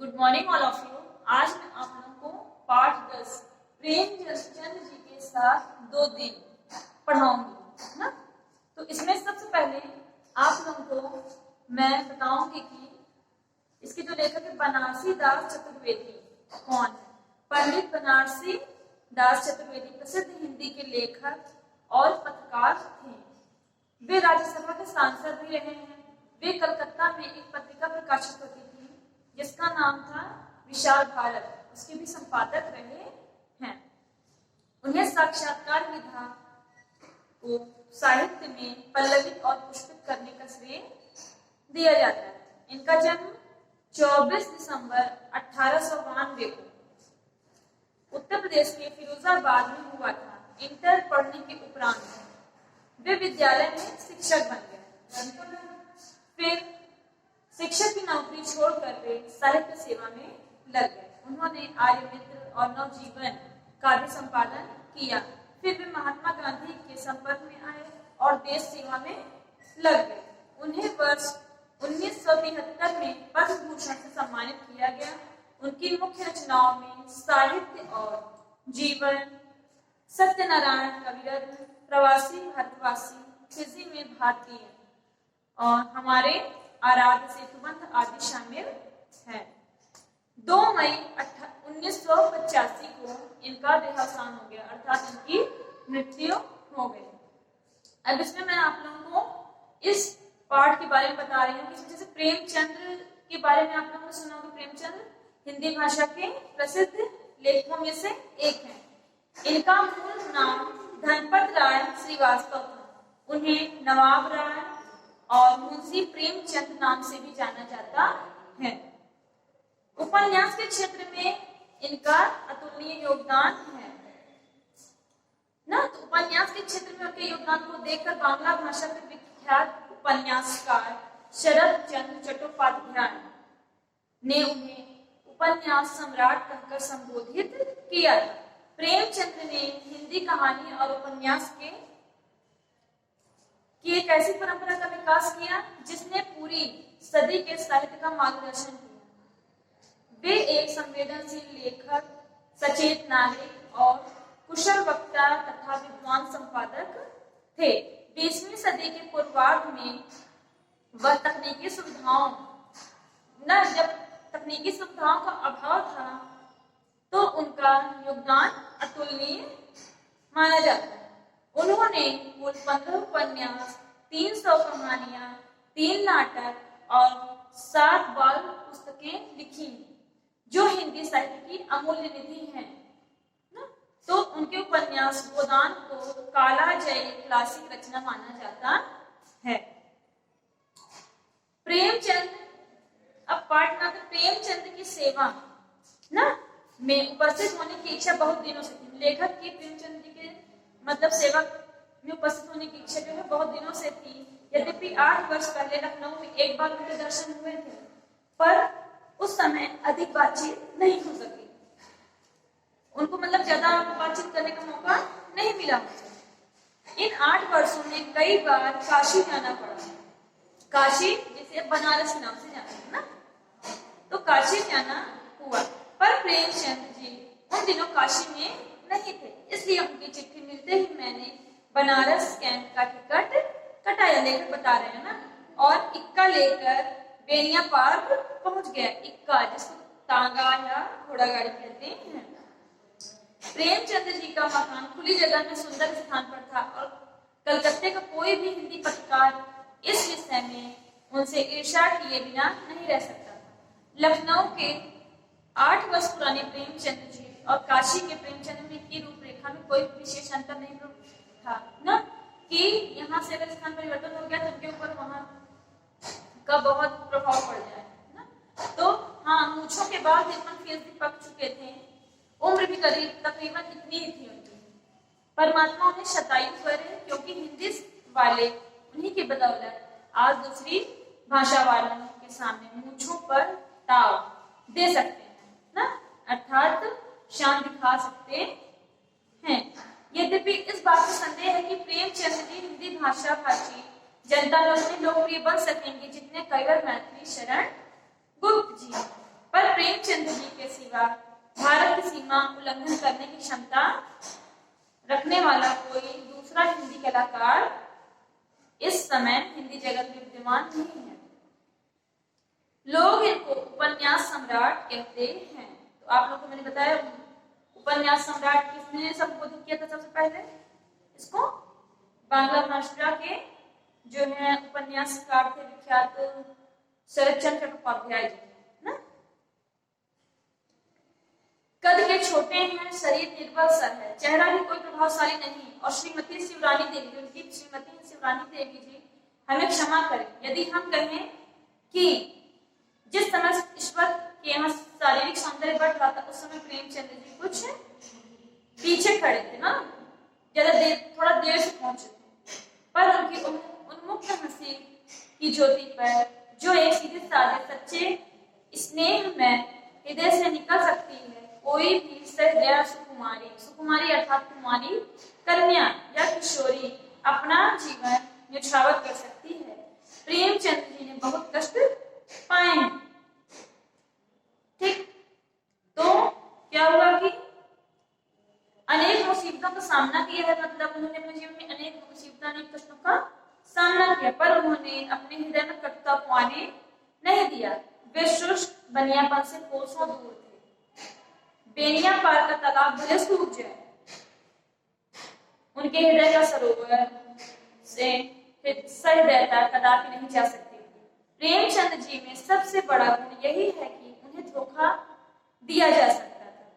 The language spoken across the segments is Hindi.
Good morning all of you. आज मैं आप लोगों को पाठ 10 प्रेमचंद जी के साथ 2 दिन पढ़ाऊंगी ना। तो इसमें सबसे पहले आप लोगों को मैं बताऊंगी कि इसके जो लेखक है बनारसी दास चतुर्वेदी कौन है। पंडित बनारसी दास चतुर्वेदी प्रसिद्ध हिंदी के लेखक और पत्रकार थे। वे राज्यसभा के सांसद भी रहे हैं। वे कलकत्ता में एक पत्रिका प्रकाशित होती थी जिसका नाम था विशाल भारत, उसके भी संपादक रहे हैं। उन्हें साक्षात्कार विधा को साहित्य में पल्लवित और पुष्पित करने का श्रेय दिया जाता है। इनका जन्म 24 दिसंबर 1892 को उत्तर प्रदेश के फिरोजाबाद में हुआ था। इंटर पढ़ने के उपरांत वे विद्यालय में शिक्षक बन गए। फिर शिक्षक की नौकरी छोड़कर वे साहित्य सेवा में लग गए। उन्होंने आर्यमित्र और नवजीवन का भी संपादन किया। फिर वे महात्मा गांधी के संपर्क में आए और देश सेवा में लग गए। उन्हें वर्ष 1973 में पद्म भूषण से सम्मानित किया गया। उनकी मुख्य रचनाओं में साहित्य और जीवन, सत्यनारायण कविरत्न, प्रवासी भारतवासी, फिजी में भारतीय और हमारे आराध्य सेतुबंध आदि शामिल है। 2 मई 1985 को इनका देहावसान हो गया, अर्थात इनकी मृत्यु हो गई। अब इसमें मैं आप लोगों को इस पाठ के बारे में बता रही हूँ कि जैसे प्रेमचंद्र के बारे में आप लोगों ने सुना होगा। प्रेमचंद्र हिंदी भाषा के प्रसिद्ध लेखकों में से एक है। इनका मूल नाम धनपत राय श्रीवास्तव था। उन्हें नवाब राय और मुंशी प्रेमचंद नाम से भी जाना जाता है। उपन्यास के क्षेत्र में इनका अतुलनीय योगदान है ना। तो उपन्यास के क्षेत्र में उनके योगदान को देखकर बांग्ला भाषा के विख्यात उपन्यासकार शरद चंद्र चट्टोपाध्याय ने उन्हें उपन्यास सम्राट कहकर संबोधित किया। प्रेमचंद ने हिंदी कहानी और उपन्यास की एक ऐसी परंपरा का विकास किया जिसने पूरी सदी के साहित्य का मार्गदर्शन किया। वे एक संवेदनशील लेखक, सचेत नागरिक और कुशल वक्ता तथा विद्वान संपादक थे। 20वीं सदी के पूर्वार्ध में वह जब तकनीकी सुविधाओं का अभाव था तो उनका योगदान अतुलनीय माना जाता है। उन्होंने कुल 15 उपन्यास, 300 कहानियां, 3 नाटक और 7 बाल पुस्तकें लिखी जो हिंदी साहित्य की अमूल्य निधि है ना। तो उनके उपन्यास गोदान को काला जय क्लासिक रचना माना जाता है। प्रेमचंद अब पाठ में प्रेमचंद की सेवा ना में उपस्थित होने की इच्छा बहुत दिनों से थी। लेखक की प्रेमचंद जी के मतलब सेवा में उपस्थित होने की इच्छा जो है बहुत दिनों से थी। यद्यपि 8 वर्ष पहले लखनऊ में एक बार उनके दर्शन हुए थे, पर उस समय अधिक बातचीत नहीं हो सकी। उनको मतलब ज्यादा बातचीत करने का मौका नहीं मिला। इन 8 वर्षों में कई बार काशी जाना पड़ा। काशी जिसे बनारस नाम से जाना है ना, तो काशी जाना हुआ। पर प्रेमचंद जी उन दिनों काशी में नहीं थे, इसलिए उनकी चिट्ठी मिलते ही मैंने बनारस कैंप का टिकट कटाया। लेकर बता रहे हैं ना, और इक्का लेकर बेनिया पार्क पहुंच गया। इक्का जिसको तांगा या घोड़ा गाड़ी कहते हैं। प्रेमचंद जी का मकान खुली जगह में सुंदर स्थान पर था और कलकत्ते का कोई भी हिंदी पत्रकार इस विषय में उनसे ईर्ष्या किए बिना नहीं रह सकता था। लखनऊ के 8 वर्ष पुराने प्रेमचंद जी और काशी के प्रेमचंद की रूपरेखा में कोई विशेष अंतर नहीं था ना, कि यहाँ से अगर स्थान परिवर्तन हो गया तो उनके ऊपर वहां का बहुत प्रभाव पड़ जाए ना। तो हाँ, मूछों के बाद 53% पक चुके थे। उम्र भी करीब तकरीबन इतनी ही थी उनकी। परमात्मा उन्हें शतायु करे, क्योंकि हिंदी वाले उन्हीं के बदौलत आज दूसरी भाषा वालों के सामने मूछों पर ताव दे सकते हैं ना, अर्थात शान दिखा सकते हैं। यद्यपि इस बात में संदेह है कि प्रेमचंद जी हिंदी भाषा भाषी जनता में उतने लोकप्रिय बन सकेंगे जितने कविवर मैथिली शरण गुप्त जी। पर प्रेम सिवा भारत की सीमा उल्लंघन करने की क्षमता रखने वाला कोई दूसरा हिंदी कलाकार इस समय हिंदी जगत में विद्यमान नहीं है। लोग इनको उपन्यास सम्राट कहते हैं। तो आप लोगों को मैंने बताया उपन्यास सम्राट किसने संबोधित किया था सबसे पहले? इसको बांग्ला भाषा के जो है उपन्यासकार थे विख्यात शरद चंद्र चट्टोपाध्याय जी, ना। कद के छोटे हैं, शरीर निर्बल सा है, चेहरा भी कोई प्रभावशाली नहीं। और श्रीमती शिवरानी देवी, उनकी श्रीमती शिवरानी देवी जी हमें क्षमा करें यदि हम कहें कि जिस समय ईश्वर के यहाँ शारीरिक सौंदर्य बढ़ रहा था उस समय प्रेमचंद्र जी कुछ पीछे खड़े थे ना, थोड़ा देर से पहुंचे थे। पर उनकी उन्मुक्त हंसी की ज्योति पर जो एक सीधे साधे सच्चे स्नेह में हृदय से निकल सकती है, कोई भी सहृदय सुकुमारी अर्थात कुमारी कन्या या किशोरी अपना जीवन न्यौछावर कर सकती है। प्रेमचंद्र जी ने बहुत कष्ट पाए हैं। ठीक, तो क्या हुआ कि अनेक मुसीबतों का सामना किया है, मतलब उन्होंने अपने जीवन में अनेक मुसीबतों अनेक कष्टों का सामना किया, पर उन्होंने अपने हृदय में कटुता को आने नहीं दिया। वे शुष्क बनियापन से कोसों दूर थे। बेनिया पार का तालाब भले सूख जाए, उनके हृदय का सरोवर से सहृदयता कदापि नहीं जा सकती। प्रेमचंद जी में सबसे बड़ा गुण यही है कि उन्हें धोखा दिया जा सकता था।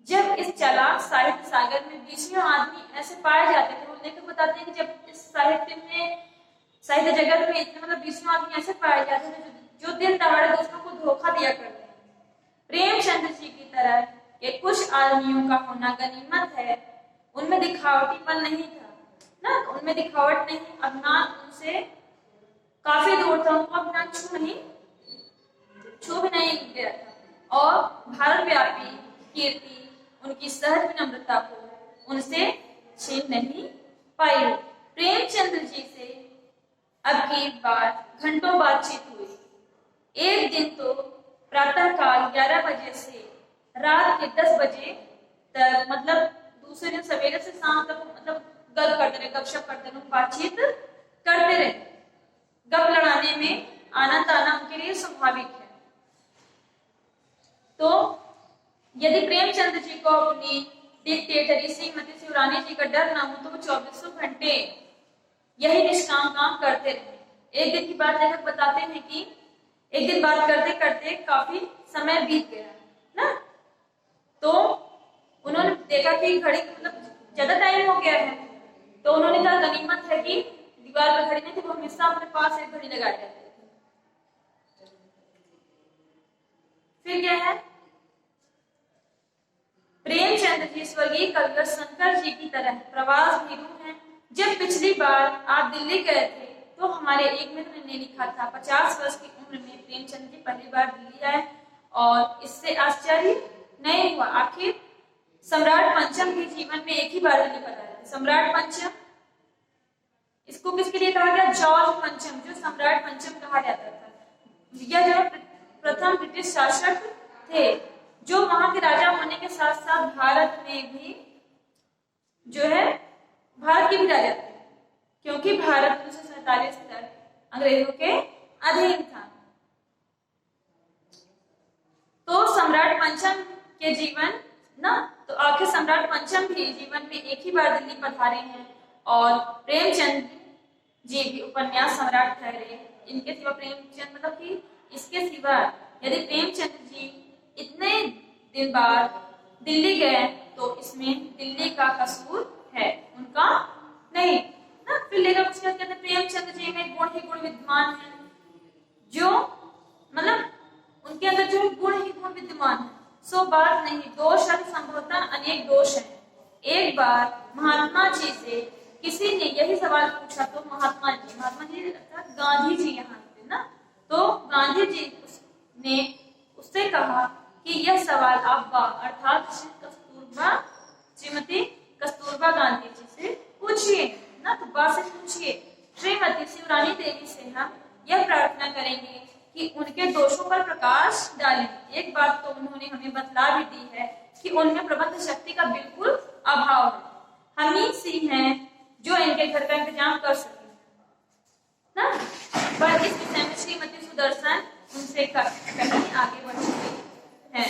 जब इस चालाक साहित्य सागर में 20 आदमी ऐसे पाए जाते थे, वो लेखक बताते हैं कि जब इस साहित्य जगत में इतने मतलब 20 आदमी ऐसे पाए जाते थे जो दिन दहाड़े दूसरों को धोखा दिया करते हैं। प्रेमचंद जी की तरह के कुछ आदमियों का होना गनीमत है। उनमें दिखावटीपन नहीं था ना, तो उनमें दिखावट नहीं, अपना उनसे काफी दूर था, उनको अपना छू भी नहीं गया था। और भारत व्यापी कीर्ति उनकी सहज विनम्रता को उनसे छीन नहीं पाई। प्रेमचंद्र जी से अब की बार घंटों बातचीत हुई। एक दिन तो प्रातः काल 11 बजे से रात के 10 बजे तक, मतलब दूसरे दिन सवेरे से शाम तक, मतलब गप करते रहे, गपशप करते रहे, बातचीत करते रहे। गप लड़ाने में आनंद आना उनके लिए स्वाभाविक है। तो यदि प्रेमचंद्र जी को अपनी डिक्टेटरी श्रीमती शिवरानी जी का डर ना हो तो वो 24 घंटे यही निष्काम काम करते रहे। एक दिन की बात लेखक बताते हैं कि एक दिन बात करते करते काफी समय बीत गया ना, तो उन्होंने देखा कि घड़ी मतलब ज्यादा टाइम हो गया है, तो उन्होंने कहा गनीमत है कि दीवार पर घड़ी नहीं थी, वो हमेशा अपने पास एक घड़ी लगा देते थे। फिर क्या है, प्रेमचंद्र जी स्वर्गीय कवि शंकर जी की तरह प्रवास भीरू हैं। जब पिछली बार आप दिल्ली गए थे तो हमारे एक मित्र ने लिखा था 50 वर्ष की उम्र में प्रेमचंद्र जी पहली बार दिल्ली आए और इससे आश्चर्य नहीं हुआ। आखिर सम्राट पंचम भी जीवन में एक ही बार दिल्ली पधारे थे। सम्राट पंचम, इसको किसके लिए कहा गया? जॉर्ज पंचम, जो सम्राट पंचम कहा जाता था। यह जो प्रथम ब्रिटिश शासक थे जो वहां के राजा होने के साथ साथ भारत में भी जो है भारत के भी राजा थे, क्योंकि भारत 1947 तक अंग्रेजों के अधीन था। तो सम्राट पंचम के जीवन ना, तो आखिर सम्राट पंचम भी जीवन में एक ही बार दिल्ली पधारे हैं और प्रेमचंद जी भी उपन्यास सम्राट ठहरे। इनके सिवा प्रेमचंद मतलब कि इसके सिवा यदि प्रेमचंद जी इतने दिन बाद दिल्ली गए तो इसमें दिल्ली का कसूर है, उनका नहीं ना। फिर लेखक उसके कहते हैं प्रेमचंद जी में गुण ही गुण विद्यमान है, जो मतलब उनके अंदर जो गुण ही गुण विद्यमान है, सो बात नहीं। दोष है संभवतः अनेक दोष हैं। एक बार महात्मा जी से किसी ने यही सवाल पूछा तो महात्मा जी अर्थात गांधी जी यहाँ थे ना, तो गांधी जी ने उससे कहा कि यह सवाल आप अर्थात श्रीमती कस्तूरबा गांधी जी से पूछिए ना, तो बा से पूछिए। श्रीमती शिवरानी देवी से हम यह प्रार्थना करेंगे कि उनके दोषों पर प्रकाश डालें। एक बात तो उन्होंने हमें बतला भी दी है कि उनमें प्रबंध शक्ति का बिल्कुल अभाव है। हम ही सी हैं जो इनके घर का इंतजाम कर सके ना। पर इस विषय में श्रीमती सुदर्शन उनसे कहीं आगे बढ़ चुकी हैं।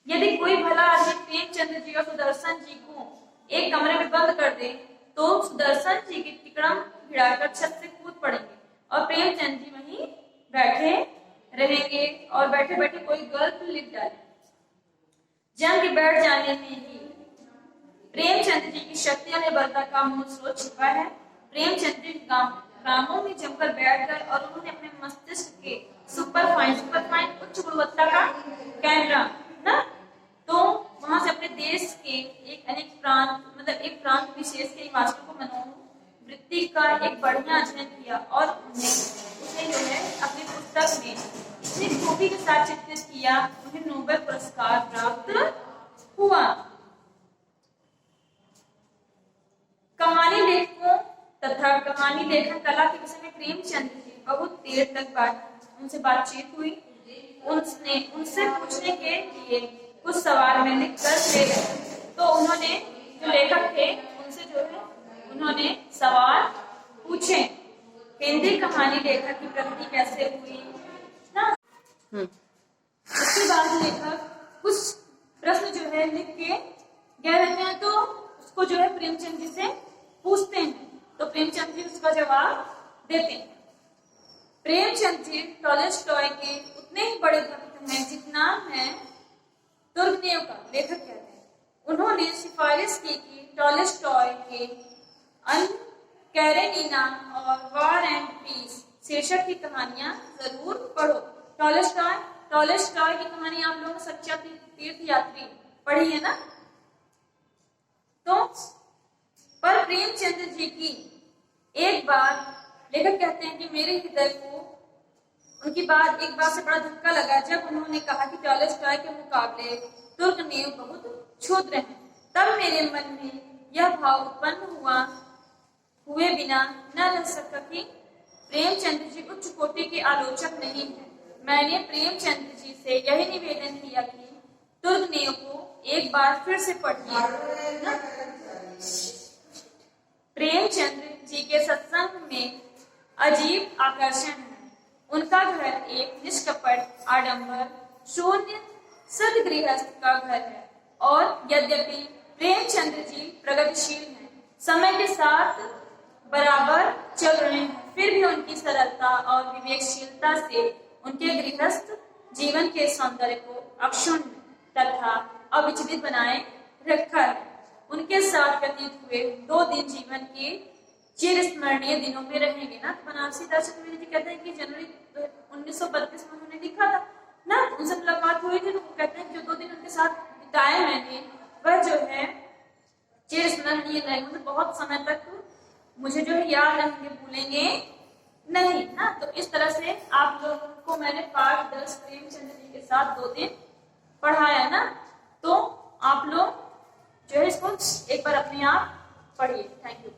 यदि कोई भला आदमी प्रेमचंद्र जी और सुदर्शन जी को एक कमरे में बंद कर दे तो सुदर्शन जी की टिकड़म भिड़ाकर छत से कूद पड़ेंगे और प्रेमचंद जी वहीं बैठे रहेंगे और बैठे बैठे कोई गल्प लिख डाले। जंग के बैठ जाने में ही प्रेमचंद जी की शक्ति और निर्बलता का मूल स्रोत छिपा है। प्रेमचंद जी ग्रामों में जमकर बैठकर और उन्होंने अपने मस्तिष्क के सुपरफाइन उच्च गुणवत्ता का कैमरा ना, तो वहां से अपने देश के एक प्रांत विशेष के निवासियों को मनोवृत्ति का एक बढ़िया अध्ययन किया और उसे जो है अपनी पुस्तक में इतनी खूबी के साथ चित्रित किया, उन्हें नोबेल पुरस्कार प्राप्त हुआ। कहानी लेखकों तथा कहानी लेखन कला के विषय में प्रेमचंद जी बहुत देर तक उनसे बातचीत हुई। उनसे पूछने के लिए कुछ सवाल मैं लिख कर ले गए तो उन्होंने जो लेखक थे उनसे जो है उन्होंने सवाल पूछे। हिंदी कहानी लेखक की प्रगति कैसे हुई ना। उसके बाद लेखक कुछ प्रश्न जो है लिख के गए रहते हैं तो उसको जो है प्रेमचंद जी से पूछते हैं तो प्रेमचंद जी उसका जवाब देते हैं। प्रेमचंद जी टॉलस्टॉय के उतने ही बड़े भक्त हैं जितना है तुर्गनेव का लेखक कहते हैं। उन्होंने सिफारिश की कि टॉलस्टॉय के अन कैरेनिना और वॉर एंड पीस शीर्षक की कहानियां जरूर पढ़ो। टॉलस्टॉय की कहानी आप लोगों ने सच्चा तीर्थयात्री पढ़ी है ना। तो पर प्रेमचंद्र जी की एक बार लेखक कहते हैं कि मेरे हृदय को उनकी बात एक बार से बड़ा धक्का लगा जब उन्होंने कहा कि टॉलस्टॉय के मुकाबले तुर्गनेव बहुत क्षुद्र हैं। तब मेरे मन में यह भाव उत्पन्न हुए बिना न रह सका कि प्रेमचंद्र जी उच्च कोटि के आलोचक नहीं हैं। मैंने प्रेमचंद्र जी से यही निवेदन किया कि तुर्गनेव को एक बार फिर से पढ़िए। प्रेमचंद्र जी के सत्संग में अजीब आकर्षण है। उनका घर एक निष्कपट आडंबर शून्य सद गृहस्थ का घर है और यद्यपि प्रेमचंद्र जी प्रगतिशील हैं, समय के साथ बराबर चल रहे हैं, फिर भी उनकी सरलता और विवेकशीलता से उनके गृहस्थ जीवन के सौंदर्य को अक्षुण्ण तथा अविचलित बनाए रखा है। उनके साथ व्यतीत हुए 2 दिन जीवन के चिरस्मरणीय दिनों में रहेंगे ना। तो बनारसी दास चतुर्वेदी जी कहते हैं कि जनवरी 1932 में उन्होंने लिखा था ना, उनसे मुलाकात हुई थी तो वो कहते हैं कि जो 2 दिन उनके साथ बिताए मैंने वह जो है चिरस्मरणीय रहेंगे, मतलब बहुत समय तक मुझे जो है याद रहेंगे, भूलेंगे नहीं ना। तो इस तरह से आप लोगों को मैंने पाठ 10 प्रेमचंद्र जी के साथ 2 दिन पढ़ाया ना। तो आप लोग जो है इसको एक बार अपने आप पढ़िए। Thank you.